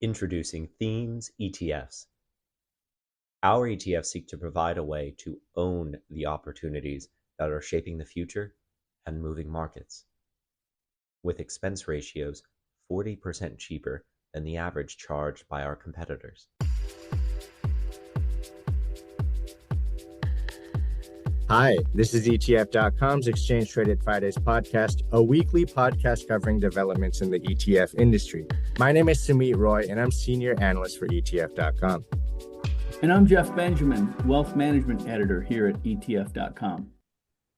Introducing Themes ETFs. Our ETFs seek to provide a way to own the opportunities that are shaping the future and moving markets, with expense ratios 40% cheaper than the average charged by our competitors. Hi, this is ETF.com's Exchange Traded Fridays podcast, a weekly podcast covering developments in the ETF industry. My name is Sumit Roy, and I'm Senior Analyst for ETF.com. And I'm Jeff Benjamin, Wealth Management Editor here at ETF.com.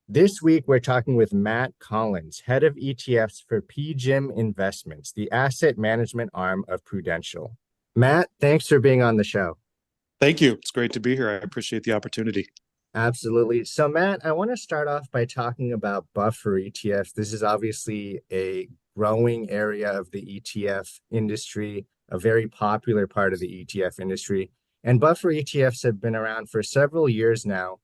This week, we're talking with Matt Collins, Head of ETFs for PGIM Investments, the asset management arm of Prudential. Matt, thanks for being on the show. Thank you. It's great to be here. I appreciate the opportunity. Absolutely. So, Matt, I want to start off by talking about buffer ETFs. This is obviously a growing area of the ETF industry, a very popular part of the ETF industry. And buffer ETFs have been around for several years now,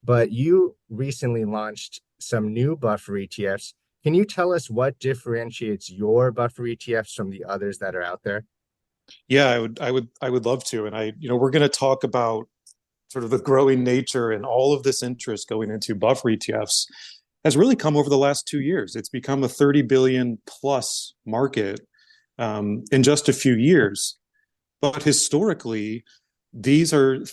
but you recently launched some new buffer ETFs. Can you tell us what differentiates your buffer ETFs from the others that are out there? Yeah, I would love to. And we're going to talk about sort of the growing nature and all of this interest going into buffer ETFs has really come over the last 2 years. It's become a 30 billion plus market in just a few years. But historically, these are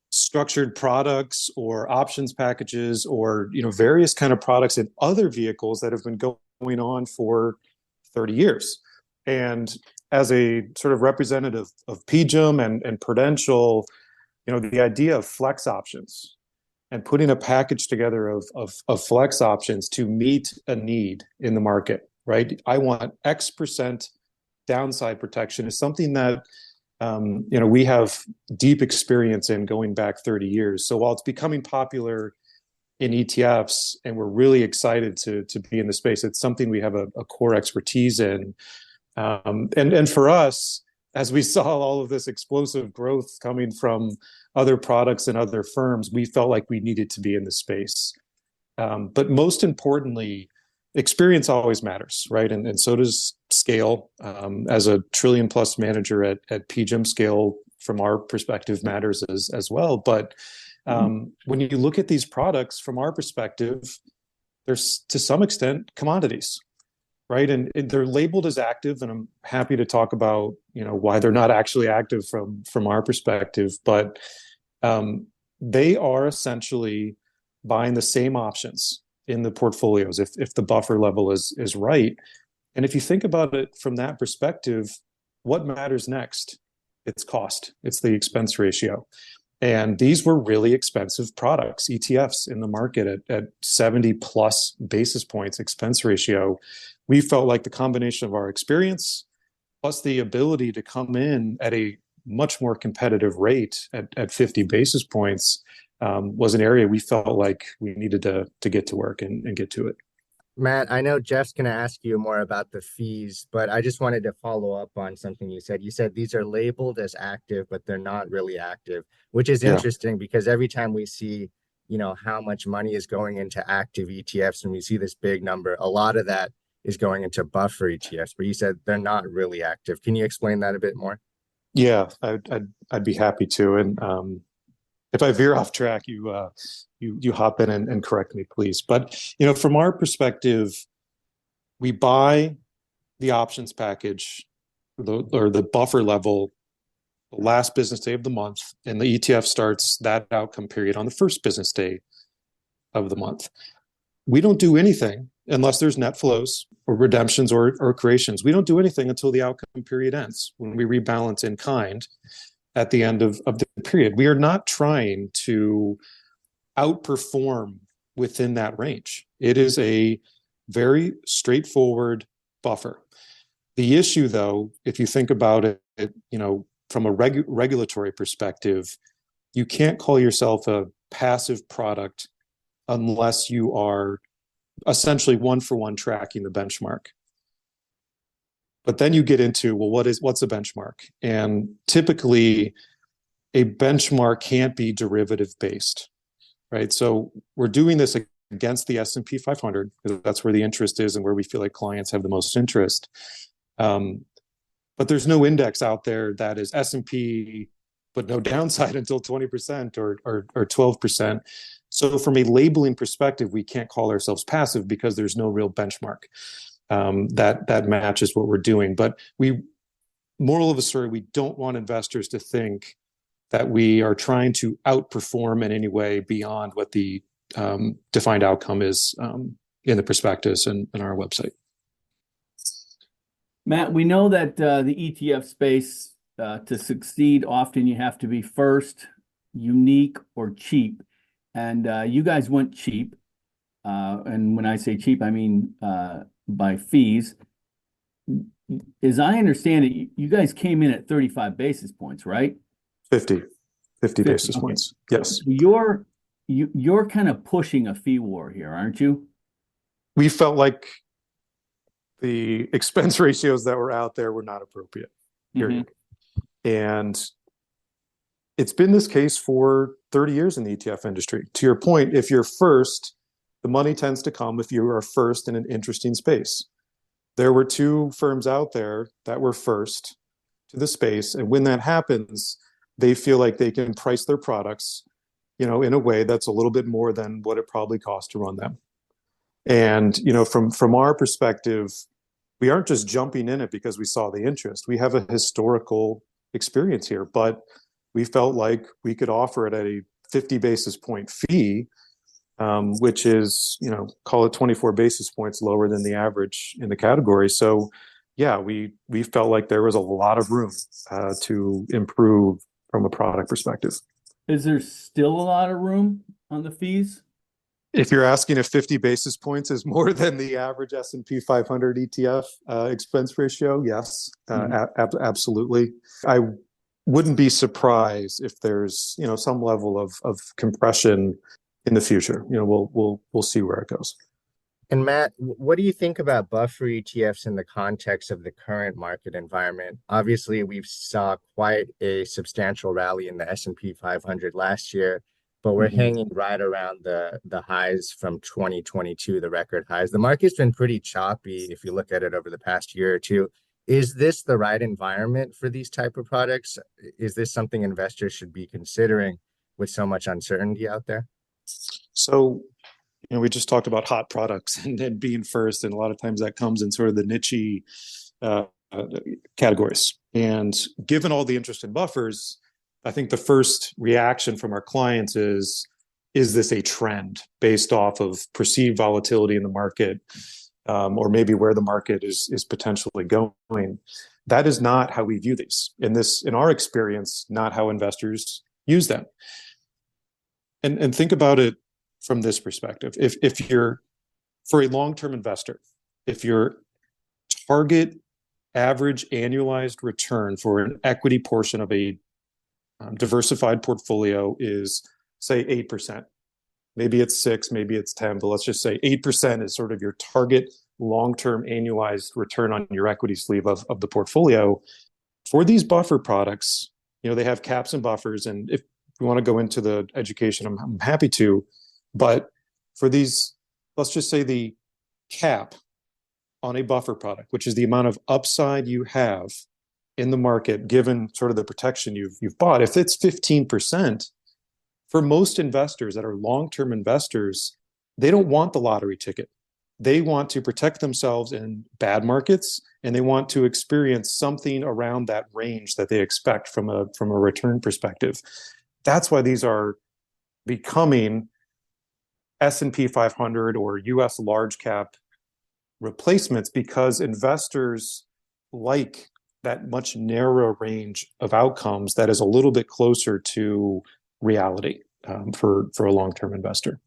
structured products or options packages or various kind of products in other vehicles that have been going on for 30 years. And as a sort of representative of PGIM and Prudential, the idea of flex options and putting a package together of flex options to meet a need in the market, right? I want X% downside protection is something that, we have deep experience in going back 30 years. So while it's becoming popular in ETFs and we're really excited to be in the space, it's something we have a core expertise in. And for us, as we saw all of this explosive growth coming from other products and other firms, we felt like we needed to be in the space. But most importantly, experience always matters, right? And so does scale. As a trillion plus manager at PGIM, scale from our perspective matters as well. But when you look at these products from our perspective, there's to some extent commodities. Right. And they're labeled as active, and I'm happy to talk about, why they're not actually active from our perspective. But they are essentially buying the same options in the portfolios if the buffer level is right. And if you think about it from that perspective, what matters next? It's cost. It's the expense ratio. And these were really expensive products, ETFs in the market at 70 plus basis points expense ratio. We felt like the combination of our experience plus the ability to come in at a much more competitive rate at 50 basis points was an area we felt like we needed to get to work and get to it. Matt, I know Jeff's going to ask you more about the fees, but I just wanted to follow up on something you said. You said these are labeled as active, but they're not really active, which is interesting because every time we see, how much money is going into active ETFs and we see this big number, a lot of that is going into buffer ETFs, but you said they're not really active. Can you explain that a bit more? Yeah, I'd be happy to. And if I veer off track, you hop in and correct me, please. But from our perspective, we buy the options package or the buffer level the last business day of the month, and the ETF starts that outcome period on the first business day of the month. We don't do anything unless there's net flows or redemptions or creations. We don't do anything until the outcome period ends, when we rebalance in kind at the end of the period. We are not trying to outperform within that range. It is a very straightforward buffer. The issue, though, if you think about it, from a regulatory perspective, you can't call yourself a passive product unless you are essentially one-for-one tracking the benchmark. But then you get into, well, what's a benchmark? And typically, a benchmark can't be derivative based, right? So we're doing this against the S&P 500 because that's where the interest is and where we feel like clients have the most interest. but there's no index out there that is S&P, but no downside until 20% or 12%. So from a labeling perspective, we can't call ourselves passive because there's no real benchmark that matches what we're doing. But moral of the story, we don't want investors to think that we are trying to outperform in any way beyond what the defined outcome is in the prospectus and our website. Matt, we know that the ETF space, to succeed, often you have to be first, unique, or cheap. And you guys went cheap. And when I say cheap, I mean by fees. As I understand it, you guys came in at 35 basis points, right? 50 basis okay. points. Yes. You're kind of pushing a fee war here, aren't you? We felt like the expense ratios that were out there were not appropriate, period. Mm-hmm. And it's been this case for 30 years in the ETF industry. To your point, if you're first, the money tends to come if you are first in an interesting space. There were two firms out there that were first to the space. And when that happens, they feel like they can price their products, in a way that's a little bit more than what it probably costs to run them. And, from our perspective, we aren't just jumping in it because we saw the interest. We have a historical experience here, but we felt like we could offer it at a 50 basis point fee, which is, call it 24 basis points lower than the average in the category. So yeah, we felt like there was a lot of room to improve from a product perspective. Is there still a lot of room on the fees? If you're asking if 50 basis points is more than the average S&P 500 ETF expense ratio, yes, absolutely. I wouldn't be surprised if there's some level of compression in the future. We'll see where it goes. And Matt, what do you think about buffer ETFs in the context of the current market environment? Obviously, we saw quite a substantial rally in the S&P 500 last year, but we're hanging right around the highs from 2022, the record highs. The market's been pretty choppy if you look at it over the past year or two. Is this the right environment for these type of products? Is this something investors should be considering with so much uncertainty out there? So, we just talked about hot products and being first, and a lot of times that comes in sort of the niche categories. And given all the interest in buffers, I think the first reaction from our clients is this a trend based off of perceived volatility in the market, or maybe where the market is potentially going? That is not how we view these. In our experience, not how investors use them. And think about it from this perspective. If you're, for a long-term investor, if your target average annualized return for an equity portion of a diversified portfolio is, say, 8%. Maybe it's 6, maybe it's 10, but let's just say 8% is sort of your target long-term annualized return on your equity sleeve of the portfolio. For these buffer products, they have caps and buffers, and if you want to go into the education, I'm happy to. But for these, let's just say the cap on a buffer product, which is the amount of upside you have in the market, given sort of the protection you've bought, if it's 15%, for most investors that are long-term investors, they don't want the lottery ticket. They want to protect themselves in bad markets, and they want to experience something around that range that they expect from a return perspective. That's why these are becoming S&P 500 or US large cap replacements, because investors like that much narrower range of outcomes that is a little bit closer to reality for a long-term investor.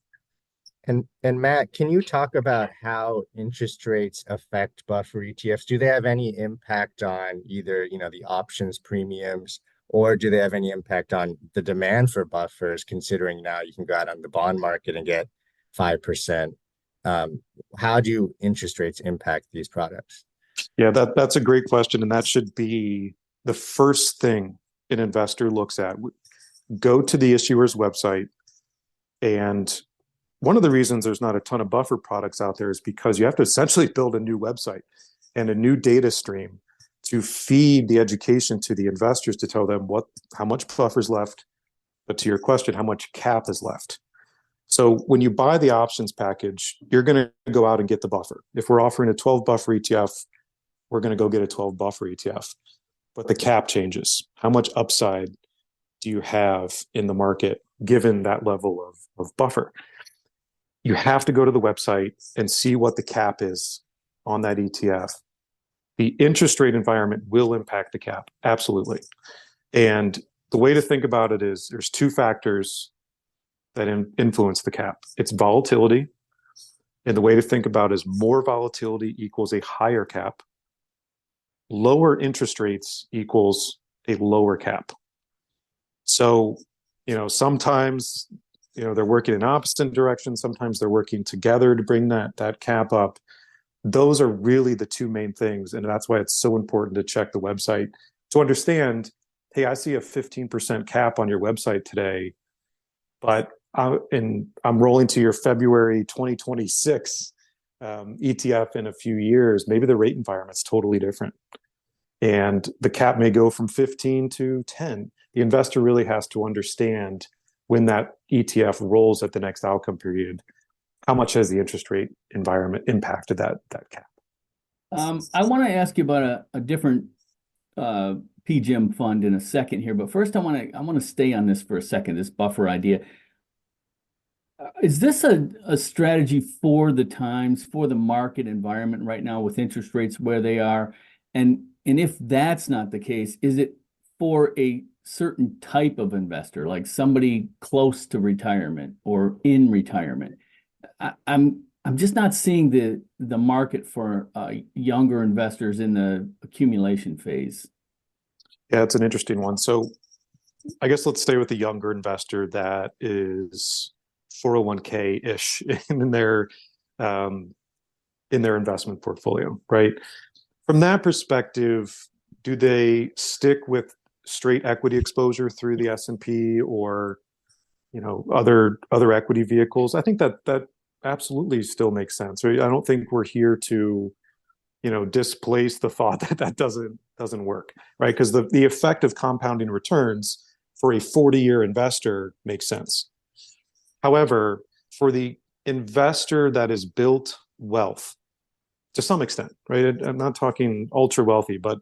And Matt, can you talk about how interest rates affect buffer ETFs? Do they have any impact on either, the options premiums, or do they have any impact on the demand for buffers, considering now you can go out on the bond market and get 5%? How do interest rates impact these products? Yeah, that's a great question. And that should be the first thing an investor looks at. Go to the issuer's website. And one of the reasons there's not a ton of buffer products out there is because you have to essentially build a new website and a new data stream to feed the education to the investors to tell them how much buffer's left, but to your question, how much cap is left. So when you buy the options package, you're going to go out and get the buffer. If we're offering a 12 buffer ETF, we're going to go get a 12 buffer ETF. But the cap changes. How much upside do you have in the market given that level of buffer? You have to go to the website and see what the cap is on that ETF. The interest rate environment will impact the cap, absolutely. And the way to think about it is there's two factors that influence the cap. It's volatility, and the way to think about it is more volatility equals a higher cap. Lower interest rates equals a lower cap. So, sometimes, they're working in opposite directions. Sometimes they're working together to bring that cap up. Those are really the two main things. And that's why it's so important to check the website to understand, hey, I see a 15% cap on your website today, but I'm rolling to your February 2026 ETF in a few years. Maybe the rate environment's totally different. And the cap may go from 15 to 10. The investor really has to understand when that ETF rolls at the next outcome period, how much has the interest rate environment impacted that cap? I want to ask you about a different PGIM fund in a second here, but first I want to stay on this for a second, this buffer idea. Is this a strategy for the times, for the market environment right now with interest rates where they are? And if that's not the case, is it for a certain type of investor, like somebody close to retirement or in retirement? I'm just not seeing the market for younger investors in the accumulation phase. Yeah, it's an interesting one. So I guess let's stay with the younger investor that is 401k-ish in their investment portfolio, right? From that perspective, do they stick with straight equity exposure through the S&P or other equity vehicles? I think that absolutely still makes sense. Right? I don't think we're here to displace the thought that doesn't work, right? Because the effect of compounding returns for a 40-year investor makes sense. However, for the investor that has built wealth to some extent, right? I'm not talking ultra wealthy, but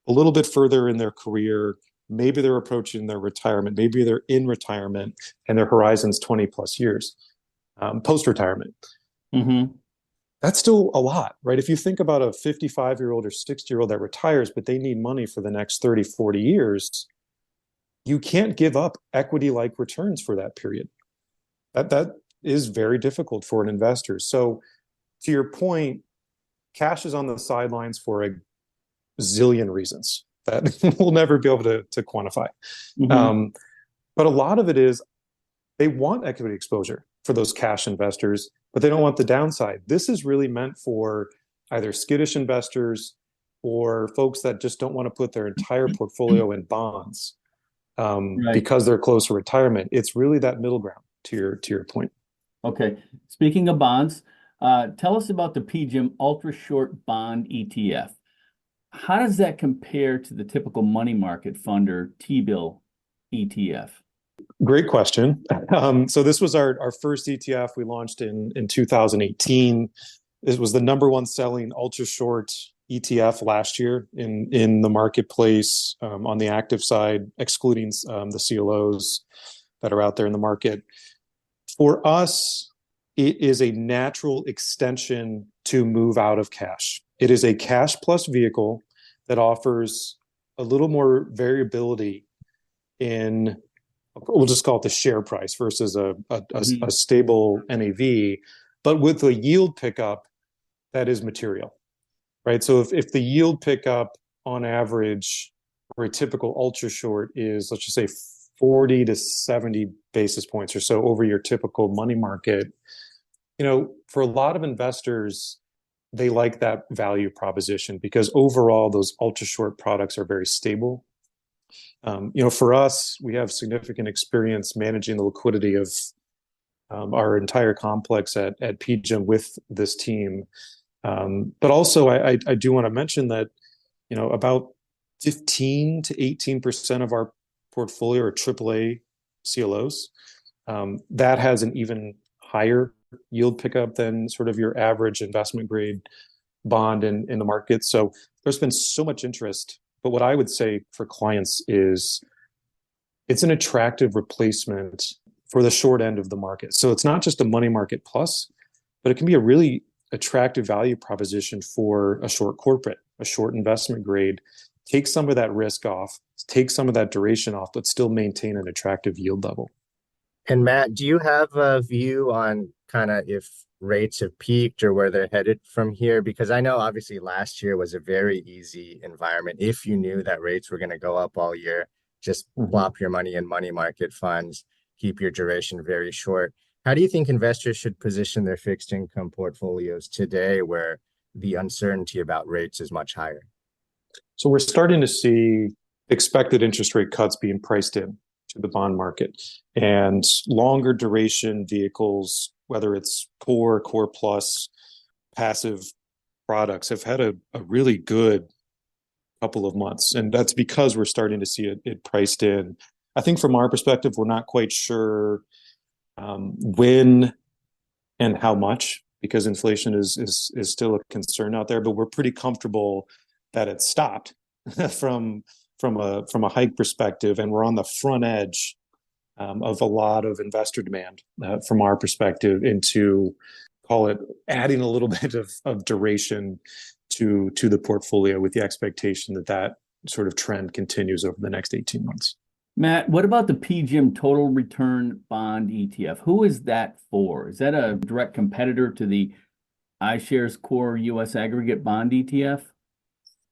a little bit further in their career, maybe they're approaching their retirement, maybe they're in retirement and their horizon's 20 plus years post-retirement. Mm-hmm. That's still a lot, right? If you think about a 55-year-old or 60-year-old that retires, but they need money for the next 30, 40 years, you can't give up equity-like returns for that period. That is very difficult for an investor. So to your point, cash is on the sidelines for a zillion reasons that we'll never be able to quantify. Mm-hmm. But a lot of it is they want equity exposure for those cash investors, but they don't want the downside. This is really meant for either skittish investors or folks that just don't want to put their entire portfolio in bonds Right. because they're close to retirement. It's really that middle ground to your point. Okay. Speaking of bonds, tell us about the PGIM Ultra Short Bond ETF. How does that compare to the typical money market fund or T-bill ETF? Great question. So this was our first ETF we launched in 2018. It was the number one selling ultra short ETF last year in the marketplace on the active side, excluding the CLOs that are out there in the market. For us, it is a natural extension to move out of cash. It is a cash plus vehicle that offers a little more variability in, we'll just call it the share price versus a stable NAV, but with a yield pickup that is material, right? So if the yield pickup on average for a typical ultra short is, let's just say 40 to 70 basis points or so over your typical money market, for a lot of investors, they like that value proposition because overall those ultra short products are very stable. For us, we have significant experience managing the liquidity of our entire complex at PGIM with this team. But also, I do want to mention that, about 15 to 18% of our portfolio are AAA CLOs. That has an even higher yield pickup than sort of your average investment grade bond in the market. So there's been so much interest. But what I would say for clients is it's an attractive replacement for the short end of the market. So it's not just a money market plus, but it can be a really attractive value proposition for a short corporate, a short investment grade. Take some of that risk off, take some of that duration off, but still maintain an attractive yield level. And Matt, do you have a view on kind of if rates have peaked or where they're headed from here? Because I know obviously last year was a very easy environment. If you knew that rates were going to go up all year, just plop your money in money market funds, keep your duration very short. How do you think investors should position their fixed income portfolios today where the uncertainty about rates is much higher? So we're starting to see expected interest rate cuts being priced in to the bond market, and longer duration vehicles, whether it's core plus, passive products, have had a really good couple of months. And that's because we're starting to see it priced in. I think from our perspective, we're not quite sure when and how much, because inflation is still a concern out there, but we're pretty comfortable that it stopped from a hike perspective, and we're on the front edge of a lot of investor demand from our perspective into, call it, adding a little bit of duration to the portfolio with the expectation that sort of trend continues over the next 18 months. Matt, what about the PGIM Total Return Bond ETF? Who is that for? Is that a direct competitor to the iShares Core U.S. Aggregate Bond ETF?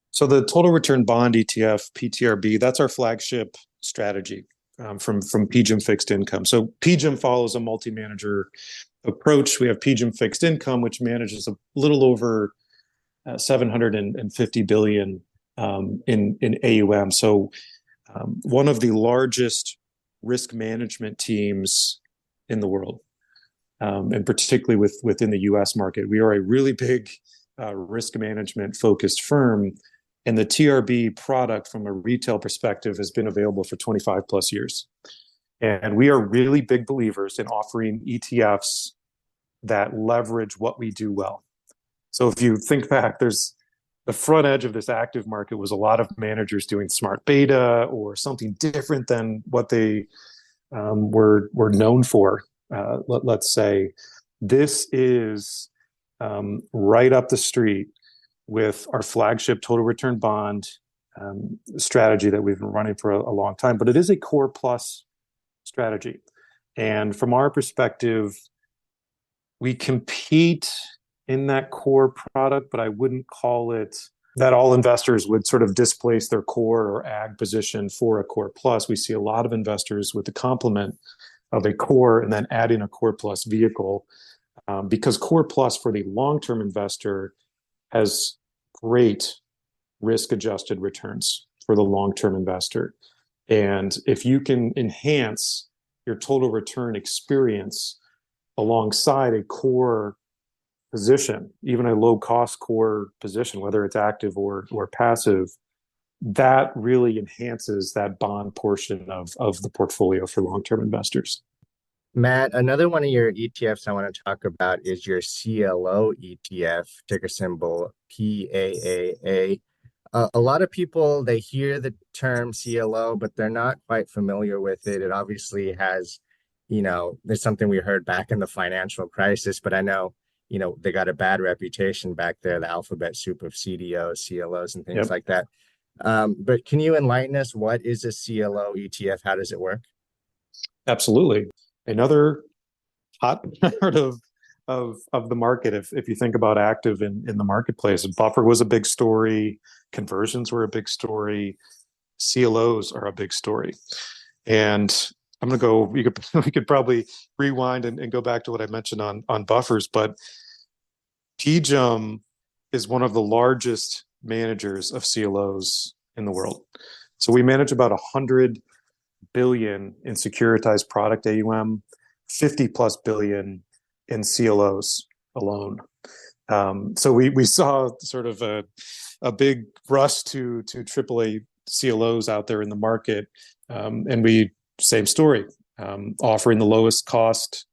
So the Total Return Bond ETF, PTRB, that's our flagship strategy from PGIM Fixed Income. So PGIM follows a multi-manager approach. We have PGIM Fixed Income, which manages a little over 750 billion in AUM. So one of the largest risk management teams in the world, and particularly within the U.S. market. We are a really big risk management focused firm, and the TRB product from a retail perspective has been available for 25 plus years. And we are really big believers in offering ETFs that leverage what we do well. So if you think back, there's the front edge of this active market was a lot of managers doing smart beta or something different than what they were known for. Let's say this is right up the street with our flagship total return bond strategy that we've been running for a long time, but it is a core plus strategy. And from our perspective, we compete in that core product, but I wouldn't call it that all investors would sort of displace their core or ag position for a core plus. We see a lot of investors with the complement of a core and then adding a core plus vehicle, because core plus for the long-term investor has great risk-adjusted returns for the long-term investor. And if you can enhance your total return experience alongside a core position, even a low-cost core position, whether it's active or passive, that really enhances that bond portion of the portfolio for long-term investors. Matt, another one of your ETFs I want to talk about is your CLO ETF, ticker symbol PAAA. A lot of people, they hear the term CLO, but they're not quite familiar with it. It obviously has, there's something we heard back in the financial crisis, but I know, they got a bad reputation back there, the alphabet soup of CDOs, CLOs, and things like that. But can you enlighten us? What is a CLO ETF? How does it work? Absolutely. Another hot part of the market, if you think about active in the marketplace, buffer was a big story, conversions were a big story, CLOs are a big story. And I'm going to go, we could probably rewind and go back to what I mentioned on buffers, but PGIM is one of the largest managers of CLOs in the world. So we manage about 100 billion in securitized product AUM, 50 plus billion in CLOs alone. So we saw sort of a big rush to AAA CLOs out there in the market, and same story, offering the lowest cost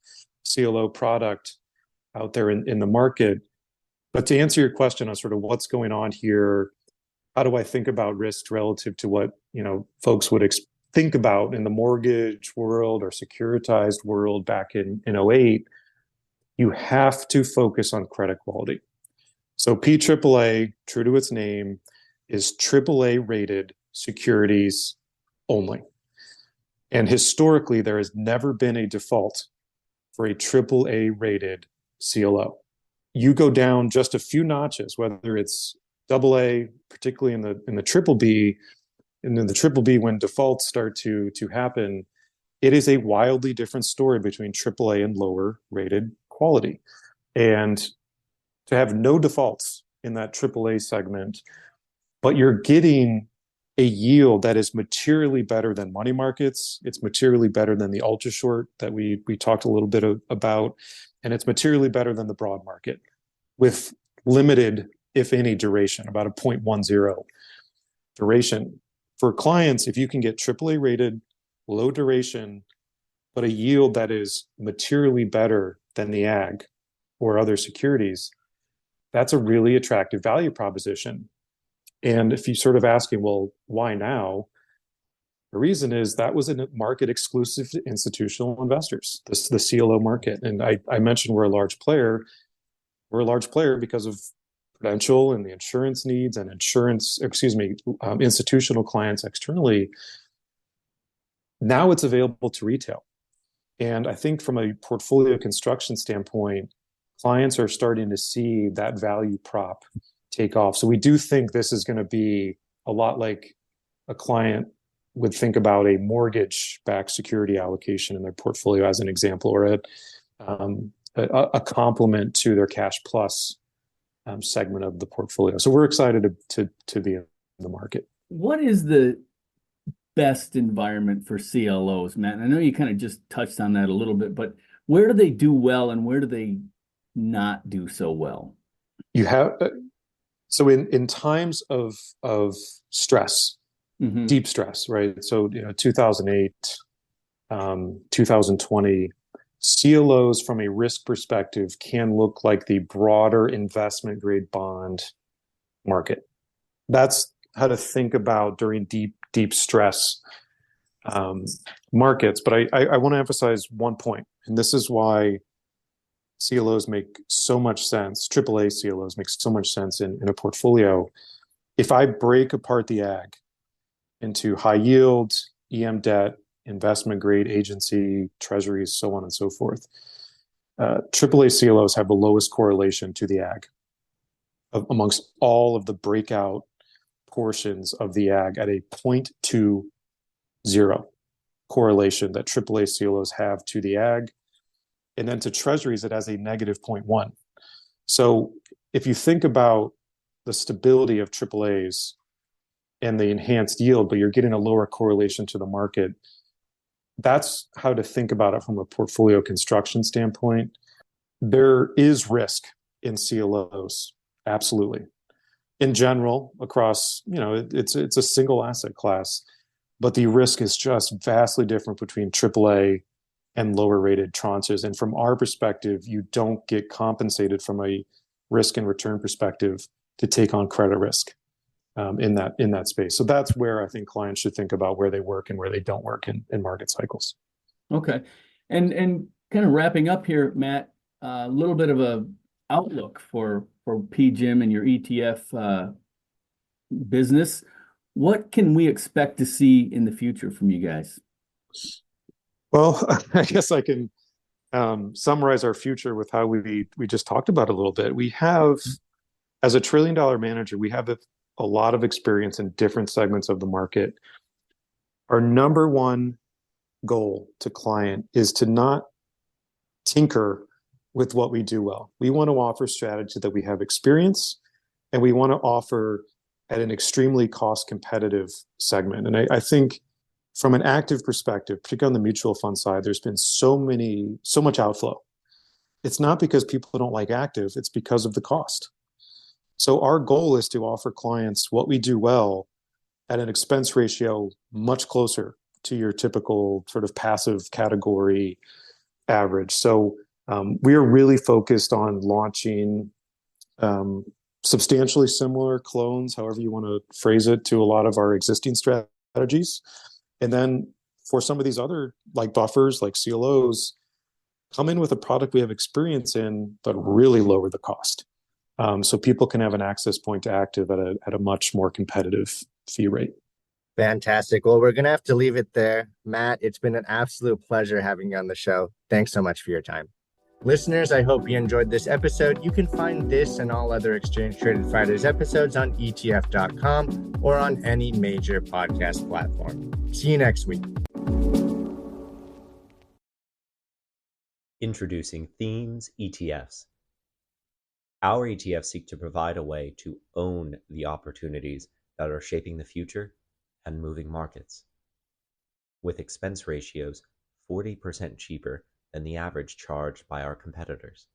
CLO product out there in the market. But to answer your question on sort of what's going on here, how do I think about risk relative to what folks would think about in the mortgage world or securitized world back in 08? You have to focus on credit quality. So PAAA, true to its name, is AAA rated securities only. And historically, there has never been a default for a AAA rated CLO. You go down just a few notches, whether it's AA, particularly in the triple B, and then the triple B, when defaults start to happen, it is a wildly different story between AAA and lower rated quality. And to have no defaults in that AAA segment, but you're getting a yield that is materially better than money markets, it's materially better than the ultra short that we talked a little bit about, and it's materially better than the broad market with limited, if any, duration, about a 0.10 duration. For clients, if you can get AAA rated, low duration, but a yield that is materially better than the ag or other securities, that's a really attractive value proposition. And if you sort of asking, well, why now? The reason is that was a market exclusive to institutional investors, the CLO market. And I mentioned we're a large player. We're a large player because of Prudential and the insurance needs and institutional clients externally. Now it's available to retail. And I think from a portfolio construction standpoint, clients are starting to see that value prop take off. So we do think this is going to be a lot like a client would think about a mortgage-backed security allocation in their portfolio, as an example, or a complement to their cash plus segment of the portfolio. So we're excited to be in the market. What is the best environment for CLOs, Matt? And I know you kind of just touched on that a little bit, but where do they do well and where do they not do so well? You have so in times of stress, deep stress, right? So 2008, 2020, CLOs from a risk perspective can look like the broader investment grade bond market. That's how to think about during deep stress markets. But I want to emphasize one point, and this is why CLOs make so much sense. AAA CLOs make so much sense in a portfolio. If I break apart the ag into high yield, EM debt, investment grade agency, treasuries, so on and so forth, AAA CLOs have the lowest correlation to the ag amongst all of the breakout portions of the ag at a 0.20 correlation that AAA CLOs have to the ag. And then to treasuries, it has a negative 0.1. So if you think about the stability of AAAs and the enhanced yield, but you're getting a lower correlation to the market, that's how to think about it from a portfolio construction standpoint. There is risk in CLOs, absolutely. In general, across, it's a single asset class, but the risk is just vastly different between AAA and lower rated tranches. And from our perspective, you don't get compensated from a risk and return perspective to take on credit risk in that space. So that's where I think clients should think about where they work and where they don't work in market cycles. Okay. And kind of wrapping up here, Matt, a little bit of a outlook for PGIM and your ETF business. What can we expect to see in the future from you guys? Well, I guess I can summarize our future with how we just talked about a little bit. We have, as a $1 trillion manager, we have a lot of experience in different segments of the market. Our number one goal to client is to not tinker with what we do well. We want to offer strategy that we have experience, and we want to offer at an extremely cost competitive segment. And I think from an active perspective, particularly on the mutual fund side, there's been so much outflow it's not because people don't like active, it's because of the cost. So our goal is to offer clients what we do well at an expense ratio much closer to your typical sort of passive category average. So we are really focused on launching substantially similar clones, however you want to phrase it, to a lot of our existing strategies. And then for some of these other like buffers, like CLOs, come in with a product we have experience in, but really lower the cost. So people can have an access point to active at a much more competitive fee rate. Fantastic. Well, we're going to have to leave it there. Matt, it's been an absolute pleasure having you on the show. Thanks so much for your time. Listeners, I hope you enjoyed this episode. You can find this and all other Exchange Traded Fridays episodes on ETF.com or on any major podcast platform. See you next week. Introducing Themes ETFs. Our ETFs seek to provide a way to own the opportunities that are shaping the future and moving markets, with expense ratios 40% cheaper than the average charged by our competitors.